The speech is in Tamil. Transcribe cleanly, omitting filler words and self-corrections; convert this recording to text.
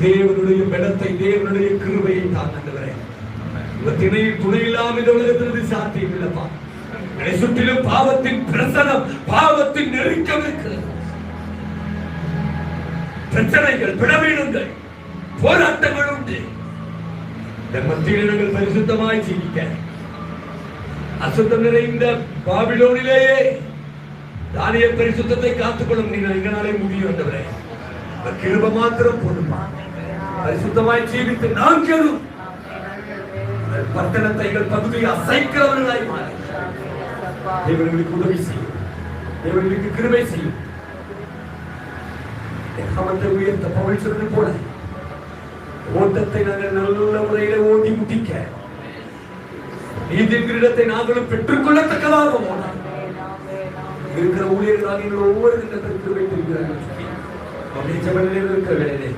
தேவனுடைய பலத்தை, தேவனுடைய கிருபையை தான் ஆண்டவரே. இவத்தினை துணை இல்லாமல் இந்த உலகத்திற்கு சாத்தியம் இல்லப்பா. என்னை சுற்றிலும் பாவத்தின் பிரசனம், பாவத்தின் நெருக்கம் இருக்கிறது. பிரச்சனைகள், பிளவீனங்கள், போராட்டங்கள் உண்டு. இந்த மத்தியில் நாங்கள் பரிசுத்தமாய் ஜீவிக்க, அசுத்தம் நிறைந்த பாபிலோனிலேயே தானியேல் பரிசுத்தத்தை காத்துக்கொள்ளும் நீ எங்களாலே முடியும் என்றவரே. கிருபை மாத்திரம் போதுமா. பரிசுத்தமாய் ஜீவித்து நாங்களும் பட்டணத்தை பகுதியை அசைக்கிறவர்களாய் மாறி தேவர்களுக்கு உதவி செய்யும், தேவர்களுக்கு கிருபை செய்யும். அவத்தை உயர்த்த பவுல் சொன்னது போல ஓட்டத்தை நாங்கள் நல்ல முறையில ஓட்டி முடிக்க, நீதியின் கிரீடத்தை நாங்களும் பெற்றுக்கொள்ளத்தக்கதாக போனார். இருக்கிற ஊழியர்களாக ஒவ்வொரு கிரீடத்திற்கு வைத்திருக்கிறார்கள். அப்படியே ஜபநிலையில் இருக்கிற வேலையிலே